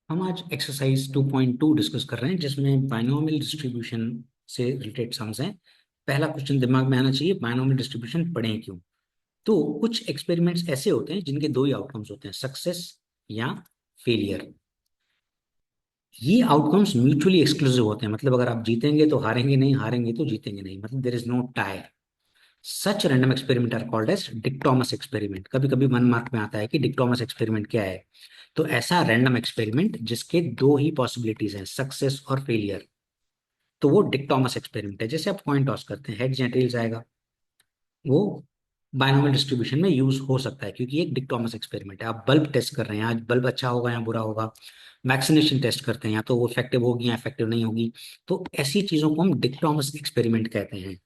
हम आज exercise 2.2 discuss कर रहे हैं जिसमें बायनोमियल डिस्ट्रीब्यूशन से रिलेटेड सम्स हैं। पहला क्वेश्चन दिमाग में आना चाहिए, बायनोमियल डिस्ट्रीब्यूशन पढ़ें क्यों। तो कुछ एक्सपेरिमेंट्स ऐसे होते हैं जिनके दो ही आउटकम्स होते हैं, सक्सेस या फेलियर। ये आउटकम्स म्यूचुअली एक्सक्लूसिव होते हैं, मतलब अगर आप जीतेंगे तो हारेंगे नहीं, हारेंगे तो जीतेंगे नहीं, मतलब there is no tie. Such random experiment are called as dichotomous experiment. कभी कभी 1 मार्क में आता है कि डिक थॉमस एक्सपेरिमेंट क्या है। तो ऐसा रैंडम एक्सपेरिमेंट जिसके दो ही पॉसिबिलिटीज हैं, सक्सेस और फेलियर, तो वो डिक थॉमस एक्सपेरिमेंट है। जैसे आप कॉइन टॉस करते हैं, हेड्स या टेल्स आएगा, वो बायनोमियल डिस्ट्रीब्यूशन में यूज हो सकता है क्योंकि एक डिक थॉमस एक्सपेरिमेंट है। आप बल्ब टेस्ट कर रहे हैं, आज बल्ब अच्छा होगा या बुरा होगा। वैक्सीनेशन टेस्ट करते हैं, या तो वो इफेक्टिव होगी या इफेक्टिव नहीं होगी। तो ऐसी चीजों को हम डिक थॉमस एक्सपेरिमेंट कहते हैं।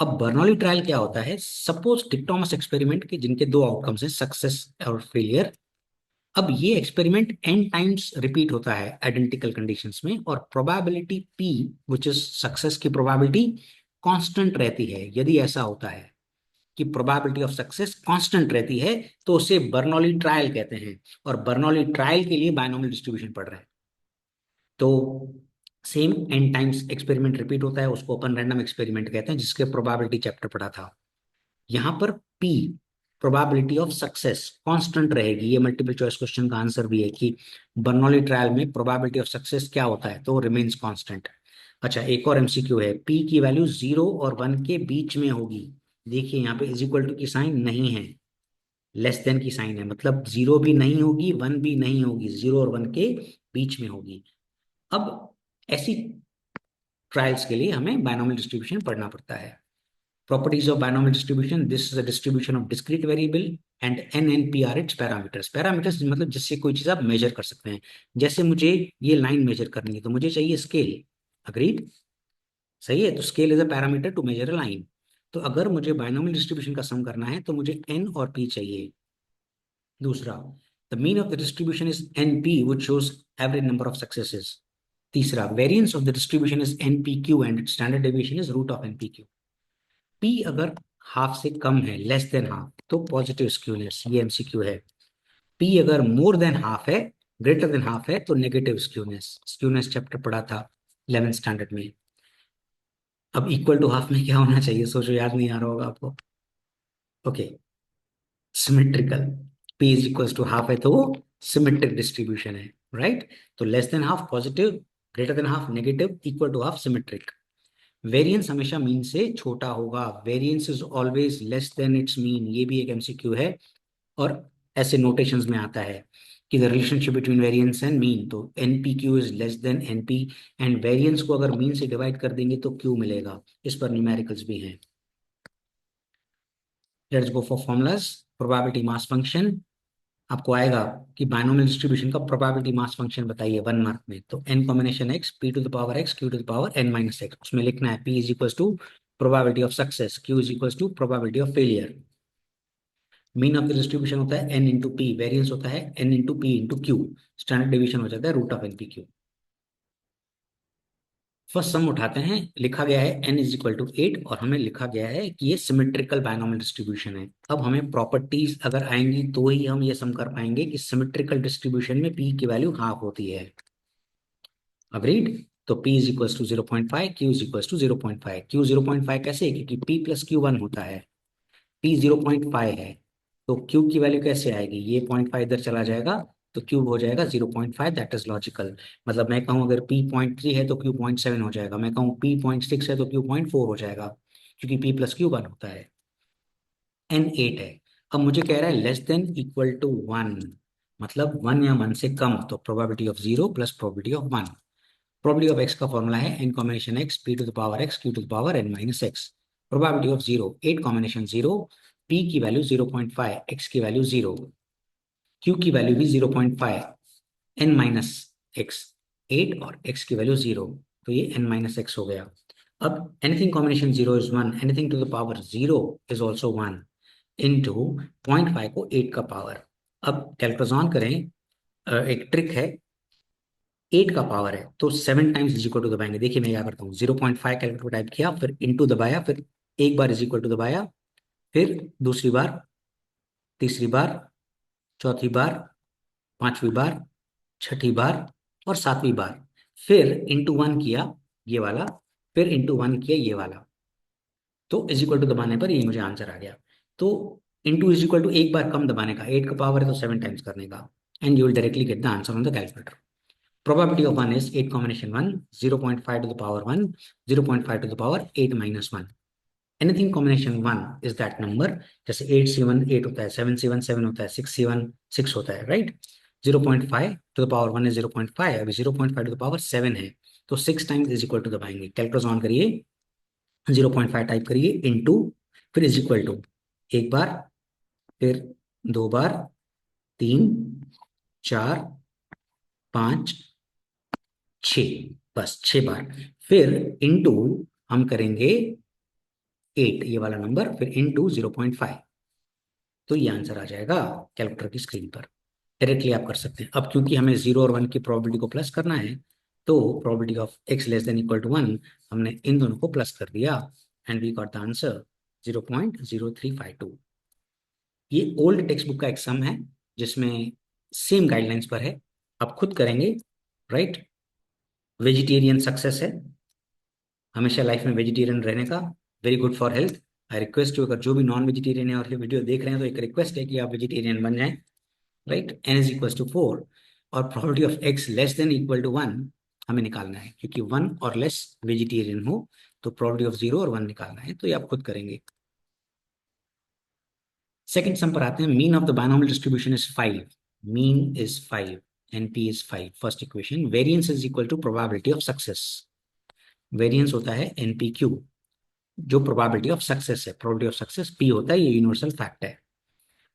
अब बर्नौली ट्रायल क्या होता है, सपोज डिक थॉमस एक्सपेरिमेंट के जिनके दो आउटकम्स हैं, सक्सेस और फेलियर। अब ये एक्सपेरिमेंट एन टाइम्स रिपीट होता है आइडेंटिकल कंडीशंस में, और probability P which is success की प्रोबेबिलिटी कांस्टेंट रहती है। यदि ऐसा होता है कि प्रोबेबिलिटी ऑफ सक्सेस कांस्टेंट रहती है तो उसे बर्नौली ट्रायल कहते हैं। और बर्नौली ट्रायल के लिए बायनोमियल डिस्ट्रीब्यूशन पढ़ रहे हैं। तो same n times experiment repeat होता है, उसको अपन रैंडम एक्सपेरिमेंट कहते हैं, जिसके प्रोबेबिलिटी चैप्टर पढ़ा था। यहाँ पर P probability of success constant रहेगी। ये मल्टीपल चॉइस क्वेश्चन का आंसर भी है कि बर्नौली ट्रायल में प्रोबेबिलिटी ऑफ सक्सेस क्या होता है, तो रिमेन्स कांस्टेंट। अच्छा, एक और एमसीक्यू है, पी की वैल्यू 0 और 1 के बीच में होगी। देखिए यहाँ पे इज इक्वल टू की साइन नहीं है, लेस देन की साइन है, मतलब 0 भी नहीं होगी 1 भी नहीं होगी, 0 और 1 के बीच में होगी। अब ऐसी ट्रायल्स के लिए हमें बायनोमियल डिस्ट्रीब्यूशन पढ़ना पड़ता है। Properties of binomial distribution: this is a distribution of discrete variable and n and p are its parameters. Parameters मतलब जिससे कोई चीज आप मेजर कर सकते हैं। जैसे मुझे ये लाइन मेजर करनी है तो मुझे चाहिए स्केल। अग्रीड? सही है, तो scale is a parameter to measure a line. तो अगर मुझे बायनोमियल डिस्ट्रीब्यूशन का सम करना है तो मुझे n और p चाहिए। दूसरा, the mean of the distribution is N P which shows average number of successes. तीसरा, variance of the distribution is N P Q and standard deviation is root of N P Q. P अगर half से कम है, less than half, तो positive skewness, ये MCQ है। P अगर more than half है, ग्रेटर देन हाफ है, तो नेगेटिव स्क्यूनेस। स्क्यूनेस चैप्टर पढ़ा था 11th स्टैंडर्ड में। अब इक्वल टू हाफ में क्या होना चाहिए, सोचो, याद नहीं आ रहा होगा आपको। Okay, symmetrical. P is equal to half है तो वो सिमेट्रिक डिस्ट्रीब्यूशन है, राइट। तो less than half positive, greater than half negative, equal to half symmetric. Variance हमेशा मीन से छोटा होगा, variance is always less than its mean, ये भी एक एमसीक्यू है। और ऐसे नोटेशंस में आता है कि the relationship between variance and mean, तो NP Q is less than NP, and variance को अगर मीन से डिवाइड कर देंगे तो क्यू मिलेगा। इस पर न्यूमेरिकल्स भी हैं। Let's go for formulas. Probability mass function, आपको आएगा कि बायनोमियल डिस्ट्रीब्यूशन का प्रोबेबिलिटी मास फंक्शन बताइए 1 मार्क में, तो n combination x p to the power x q to the power n minus x. उसमें लिखना है p is equal to probability of success, q is equal to probability of failure. Mean of the distribution होता है n into p, variance होता है n into P into Q, standard division हो जाता है root of N P Q. First sum उठाते हैं, लिखा गया है n इज इक्वल टू 8 और हमें लिखा गया है कि ये सिमेट्रिकल बायनोमियल डिस्ट्रीब्यूशन है। अब हमें प्रॉपर्टीज अगर आएंगी तो ही हम ये सम कर पाएंगे कि सिमेट्रिकल डिस्ट्रीब्यूशन में p की वैल्यू हाफ होती है। अग्रीड? तो p is equal to 0.5, q is equal to 0.5। q 0.5 कैसे, क्योंकि p प्लस क्यू 1 होता है। p 0.5 है तो q की वैल्यू कैसे आएगी, ये 0.5 इधर चला जाएगा तो क्यूब हो जाएगा 0.5, दैट इज लॉजिकल। मतलब मैं कहूँ अगर p 0.3 है तो q 0.7 हो जाएगा, मैं कहूँ p 0.6 है तो q 0.4 हो जाएगा, क्योंकि p प्लस क्यू 1 होता है। n 8 है। अब मुझे कह रहा है लेस देन इक्वल टू 1, मतलब 1 या 1 से कम, तो probability of 0 plus probability of 1। Probability of x का फॉर्मूला है n combination x p to the power x q to the power n minus x। Probability of 0, 8 combination 0, p की value 0.5, x की value 0, q की value भी 0.5, n minus x 8 और x की value 0, तो ये n माइनस एक्स हो गया। अब anything combination 0 is 1, anything to the power 0 is also 1, into 0.5 को 8 का पावर। अब कैलकुलेट ऑन करें, एक ट्रिक है, 8 का पावर है तो 7 टाइम्स इज इक्वल टू दबाएंगे। देखिए मैं क्या करता हूँ, 0.5 कैलकुलेट टाइप किया, फिर इंटू दबाया, फिर एक बार इज इक्वल टू दबाया, फिर दूसरी बार, तीसरी बार, चौथी बार, पांचवी बार, छठी बार और सातवीं बार, फिर इंटू वन किया ये वाला, फिर इंटू वन किया ये वाला, तो इज इक्वल टू दबाने पर ये मुझे आंसर आ गया। तो इंटू इज इक्वल टू एक बार कम दबाने का, 8 का पावर है तो 7 टाइम्स करने का, and you will directly get the answer on the calculator. Probability of 1 is 8 combination 1, 0.5 to the power 1, 0.5 to the power 8 minus 1. Anything combination 1 is that number. जैसे 8 C1 8 होता है, 7 C1 7 होता है, 6 C1 6 होता है, राइट। 0.5 to the power 1 है 0.5, अभी 0.5 to the power 7 है, तो 6 टाइम्स इज इक्वल टू दबाएंगे, कैलकुलेटर ऑन करिए, 0.5 टाइप करिए इनटू, फिर इज इक्वल टू, एक बार, फिर दो बार, तीन, चार, पांच, छ, बस 6 बार, फिर इनटू हम करेंगे 8 ये वाला नंबर, फिर इनटू 0.5, तो ये आंसर आ जाएगा कैलकुलेटर की स्क्रीन पर। डायरेक्टली आप कर सकते हैं। अब क्योंकि हमें 0 और 1 की प्रोबेबिलिटी को प्लस करना है, तो probability of x less than equal to 1 हमने इन दोनों को प्लस कर दिया, and we got the answer 0.0352। ये ओल्ड टेक्स्ट बुक का एक सम है जिसमें सेम गाइडलाइंस पर है, आप खुद करेंगे, राइट। वेजिटेरियन सक्सेस है, हमेशा लाइफ में वेजिटेरियन रहने का, very good for health. I request you, अगर जो भी नॉन वेजिटेरियन है और ये वीडियो देख रहे हैं, तो एक रिक्वेस्ट है कि आप वेजिटेरियन बन जाएं, right. n is equal to 4, और probability of x less than equal to 1 हमें निकालना है, क्योंकि 1 और लेस वेजिटेरियन हो, तो प्रोबेबिलिटी ऑफ 0 और 1 निकालना है, तो ये आप खुद करेंगे। सेकंड सम पर आते हैं। Mean of the binomial distribution is 5, mean is 5, np is 5। First equation, variance is equal to probability of success, variance होता है npq, जो प्रोबेबिलिटी ऑफ सक्सेस है, प्रोबेबिलिटी ऑफ सक्सेस p होता है, ये यूनिवर्सल फैक्ट है।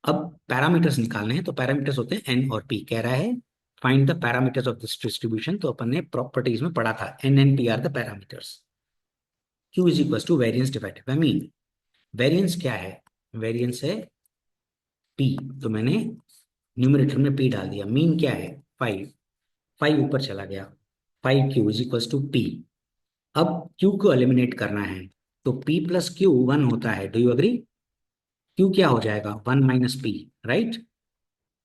अब पैरामीटर्स निकालने हैं, तो पैरामीटर्स होते हैं n और p। कह रहा है find the parameters of this distribution, तो अपन ने प्रॉपर्टीज में पढ़ा था n and p are the parameters. q is equal to variance divided by mean. Variance क्या है? वेरिएंस है p, तो मैंने न्यूमरेटर में p डाल दिया। मीन क्या है? 5, 5 ऊपर चला गया, 5q is equal to p। अब q को एलिमिनेट करना है, तो p प्लस क्यू 1 होता है, डू यू अग्री? q क्या हो जाएगा? 1 माइनस p, राइट।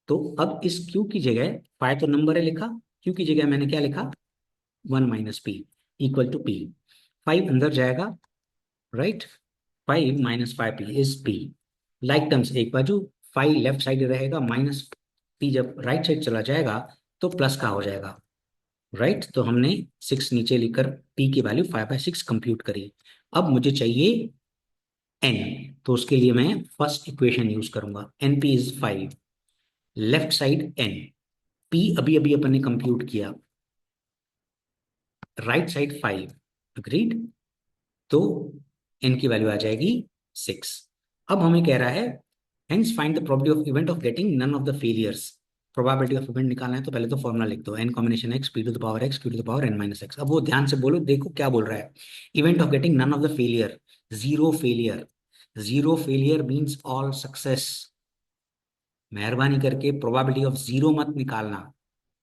तो अब इस q की जगह, फाइ तो नंबर है लिखा, q की जगह मैंने क्या लिखा? 1 minus p equal to p। 5 अंदर जाएगा, right. 5 minus 5p is p। Like terms एक बाजू, 5 लेफ्ट साइड रहेगा, माइनस p जब राइट साइड चला जाएगा तो प्लस का हो जाएगा, राइट। तो हमने 6 नीचे लिखकर p की वैल्यू 5/6 कंप्यूट करी। अब मुझे चाहिए n, तो उसके लिए मैं फर्स्ट इक्वेशन यूज करूंगा, np is 5, left side n, p अभी अभी अपन ने कंप्यूट किया, राइट साइड 5, अग्रीड। तो n की वैल्यू आ जाएगी 6। अब हमें कह रहा है hence find the probability of event of getting none of the failures. Probability of event निकालना है, तो पहले तो फॉर्मूला लिख दो, n combination x p to the power x q to the power n minus x। अब वो ध्यान से बोलो, देखो क्या बोल रहा है। Event of getting none of the failure, zero failure, zero failure means all success. मेहरबानी करके प्रोबेबिलिटी ऑफ 0 मत निकालना,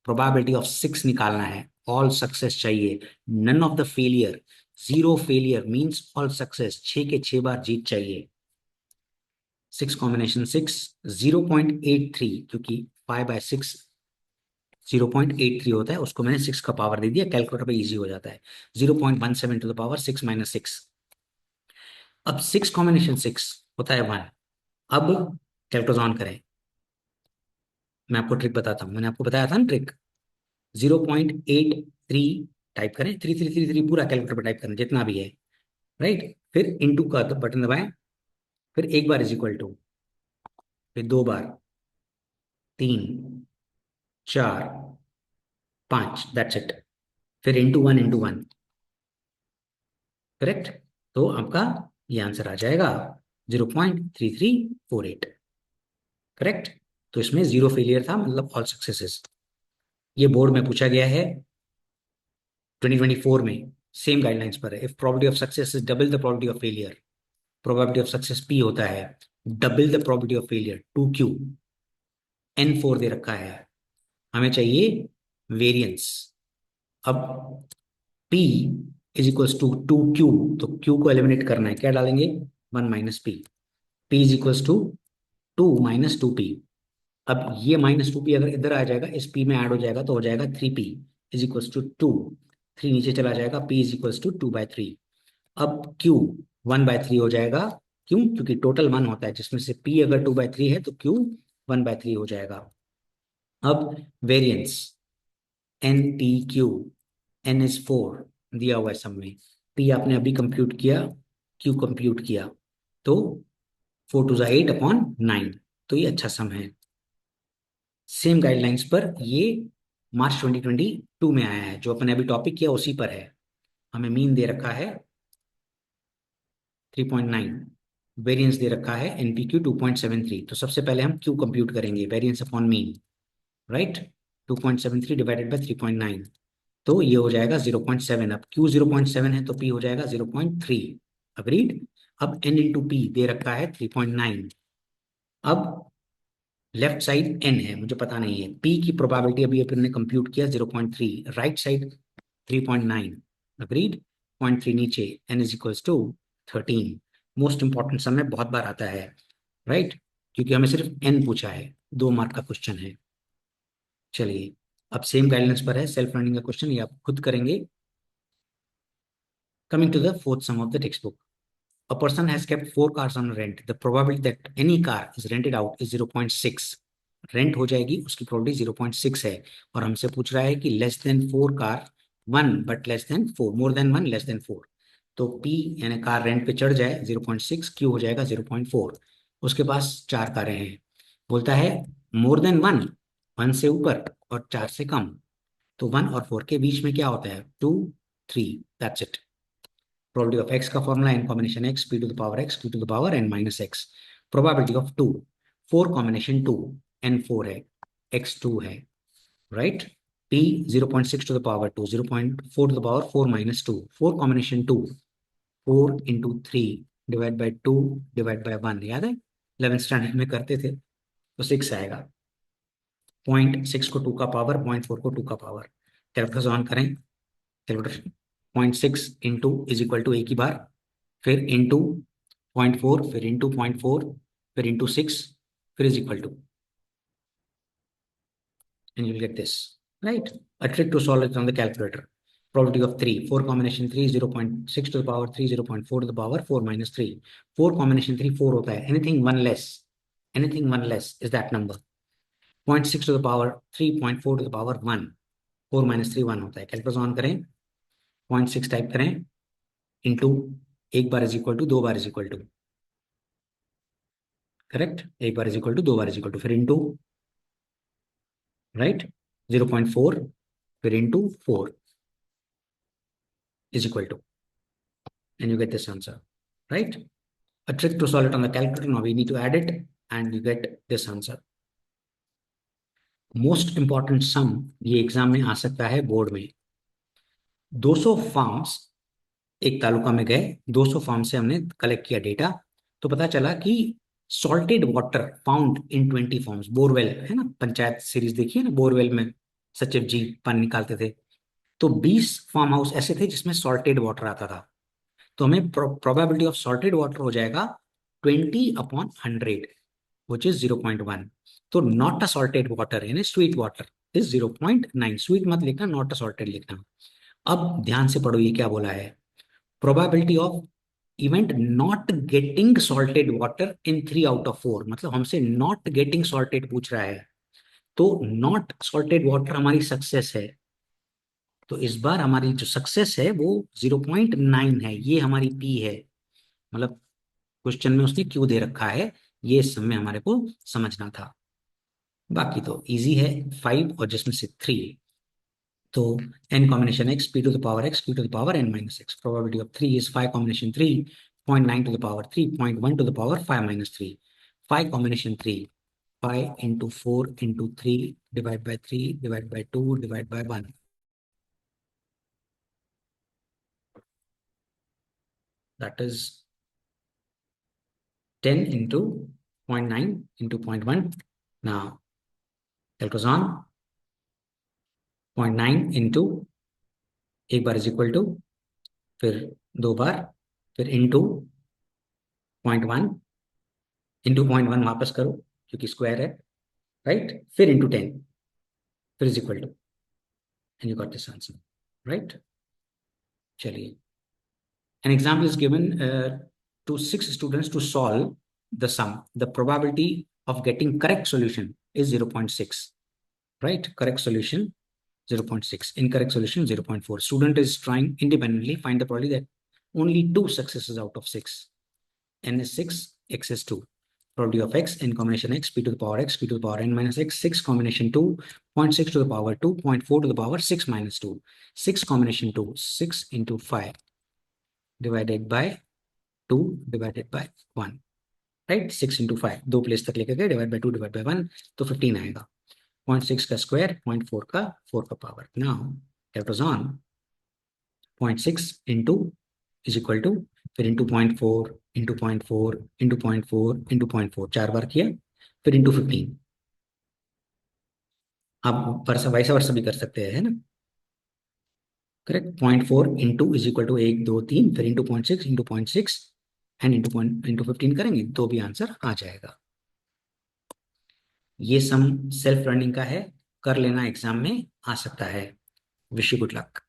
प्रोबेबिलिटी ऑफ 6 निकालना है, ऑल सक्सेस चाहिए। None of the failure, zero failure means all success, 6 के 6 बार जीत चाहिए। 6 कॉम्बिनेशन 6, 0.83, क्योंकि 5/6 0.83 होता है, उसको मैंने 6 का पावर दे दिया, कैलकुलेटर पे इजी हो जाता है। 0.17 टू द पावर 6 माइनस 6। अब 6 कॉम्बिनेशन 6 होता है 1। अब कैलकुलेटर ऑन करें, मैं आपको ट्रिक बताता हूँ, मैंने आपको बताया था ना ट्रिक। 0.83 टाइप करें, 3333 पूरा कैलकुलेटर पर टाइप करें जितना भी है, राइट। फिर इनटू का बटन दबाएं, फिर एक बार इज इक्वल टू, फिर दो बार, तीन, चार, पांच, दैट्स इट। फिर इंटू वन, करेक्ट। तो आपका ये आंसर आ जाएगा 0.3348, करेक्ट। तो इसमें जीरो फेलियर था, मतलब ऑल सक्सेसेस। ये बोर्ड में पूछा गया है 2024 में, सेम गाइडलाइंस पर है। If probability of success is double the probability of failure, probability of success p होता है double the probability of failure 2q, n4 दे रखा है, हमें चाहिए वेरिएंस। अब p is equals to 2q, तो q को एलिमिनेट करना है, क्या डालेंगे? 1 minus p, p is equals to 2 minus 2p, अब ये -2p अगर इधर आ जाएगा, इस p में ऐड हो जाएगा तो हो जाएगा 3p इज इक्वल्स टू 2। 3 नीचे चला जाएगा, p इज इक्वल्स टू 2/3। अब q 1/3 हो जाएगा। क्यों? क्योंकि टोटल 1 होता है, जिसमें से p अगर 2/3 है तो q 1/3 हो जाएगा। अब variance n P q, n is 4 दिया हुआ है सब में, p आपने अभी कंप्यूट किया, q कंप्यूट किया, तो 4 टू 8/9। तो ये अच्छा सम है। सेम गाइडलाइंस पर ये मार्च 2022 में आया है, जो अपने अभी टॉपिक किया उसी पर है। हमें मीन दे रखा है 3.9, वेरिएंस दे रखा है एनपीक्यू 2.73। तो सबसे पहले हम क्यू कंप्यूट करेंगे, variance upon mean, right. 2.73 divided by 3.9, तो ये हो जाएगा 0.7। अब क्यू 0.7 है तो पी हो जाएगा 0.3। अग्रीड। अब एन इंटू पी दे रखा है 3.9। अब लेफ्ट साइड एन है, मुझे पता नहीं है, पी की प्रोबेबिलिटी अभी अपन ने कंप्यूट किया 0.3, राइट साइड 3.9। अग्रीड। 0.3 नीचे, N is equals to 13। Most important sum में बहुत बार आता है, राइट, क्योंकि हमें सिर्फ एन पूछा है, 2 मार्क का क्वेश्चन है। चलिए, अब सेम गाइडेंस पर है, सेल्फ लर्निंग का क्वेश्चन, ये आप खुद करेंगे। Coming to the fourth sum of the text book, a person has kept 4 cars on rent. The probability that any car is rented out is 0.6। Rent हो जाएगी, उसकी प्रोबेबिलिटी 0.6 है। और हमसे पूछ रहा है कि less than 4 car, 1 but less than 4, more than 1 less than 4। तो P यानी कार रेंट पे चढ़ जाए 0.6, Q हो जाएगा 0.4। उसके पास 4 कारें हैं, बोलता है मोर देन 1, 1 से ऊपर और 4 से कम। तो 1 और 4 के बीच में क्या होता है? 2, 3, that's it. Probability of x का formula n combination x, p to the power x, q to the power n minus x। Probability of 2, 4 combination 2, n 4 है, x 2 है, right. p 0.6 to the power 2, 0.4 to the power 4 minus 2, 4 combination 2, 4 into 3 divide by 2 divide by 1, याद है 11th standard में करते थे, तो 6 आएगा। 0.6 को 2 का पावर, 0.4 को 2 का पावर। कैलकुलेटर ऑन करें, calculator. 0.6 into is equal to एक ही बार, फिर इंटू 0.4, फिर इंटू 0.4, फिर इंटू 6, फिर is equal to, and you'll get this, right? A trick to solve it on the calculator. Probability of 3, 4 combination 3, 0.6 to the power 3, 0.4 to the power 4 minus 3। 4 combination 3 4 होता है, anything one less is that number। 0.6 to the power 3, 0.4 to the power 1, 4 minus 3 1 होता है। Calculator on करें, 0.6 type करें, into एक बार is equal to, 2 बार is equal to, correct, एक बार इज इक्वल टू, 2 बार इज इक्वल टू, फिर इंटू, राइट, 0.4, फिर into 4 is equal to, and you get this answer, right? A trick to solve it on the calculator. Now we need to add it and you get this answer. Most important sum ये exam में आ सकता है, board में। 200 farms, एक तालुका में गए, 200 farm से हमने कलेक्ट किया डेटा, तो पता चला कि salted water found in 20 farms. Borewell है ना, पंचायत सीरीज देखिए ना, बोरवेल में सचिव जी पानी निकालते थे, तो 20 फार्म हाउस ऐसे थे जिसमें सॉल्टेड वाटर आता था। तो हमें प्रोबेबिलिटी ऑफ सॉल्टेड वाटर हो जाएगा 20/100, विच इज 0.1। तो नॉट अ सॉल्टेड वाटर यानी स्वीट वाटर इज 0.9। स्वीट मत लिखना, नॉट अ सॉल्टेड लिखना। अब ध्यान से पढ़ो, ये क्या बोला है? Probability of event not getting salted water in 3 out of 4, मतलब हमसे नॉट गेटिंग सॉल्टेड पूछ रहा है, तो नॉट सॉल्टेड वाटर हमारी सक्सेस है। तो इस बार हमारी जो सक्सेस है वो 0.9 है, ये हमारी पी है, मतलब क्वेश्चन में उसने क्यों दे रखा है, ये इस समय हमारे को समझना था। बाकी तो इजी है, 5 और जिसमें से 3, तो n combination x, p to the power x, q to the power n minus x। Probability of 3 is 5 combination 3, 0.9 to the power 3, 0.1 to the power 5 minus 3। 5 combination 3, 5 into 4 into 3 divide by 3 divide by 2 divide by 1, that is 10 into 0.9 into 0.1। Now, calculus on 0.9 into एक बार is equal to, फिर 2 बार, फिर into 0.1 into 0.1 वापस करो क्योंकि square है, right, फिर into 10, फिर is equal to, and you got this answer, right. चलिए, an example is given to 6 students to solve the sum. The probability of getting correct solution is 0.6, right? Correct solution 0.6, incorrect solution 0.4. Student is trying independently, find the probability that only 2 successes out of 6. N is 6, x is 2. Probability of x in combination x, p to the power x, p to the power n minus x, 6 combination 2, 0.6 to the power 2, 0.4 to the power 6 minus 2. 6 combination 2, 6 into 5 divided by 2 divided by 1, right? 6 into 5, 2 place तक लेकर गए, divide by 2 divide by 1, तो 15 आएगा। 0.6 का square, 0.4 का 4 का power. Now that was on 0.6 into is equal to, फिर into 0.4 into 0.4 into 0.4 into 0.4, 4 बार किया, फिर इंटू 15। आप वर्षा वैसा वर्षा भी कर सकते हैं, है ना? Correct. 0.4 into is equal to 1 2 3, फिर इंटू 0.6 इंटू 0.6 एंड इंटू 15 करेंगे तो भी आंसर आ जाएगा। ये सम सेल्फ लर्निंग का है, कर लेना, एग्जाम में आ सकता है। Wish you good luck.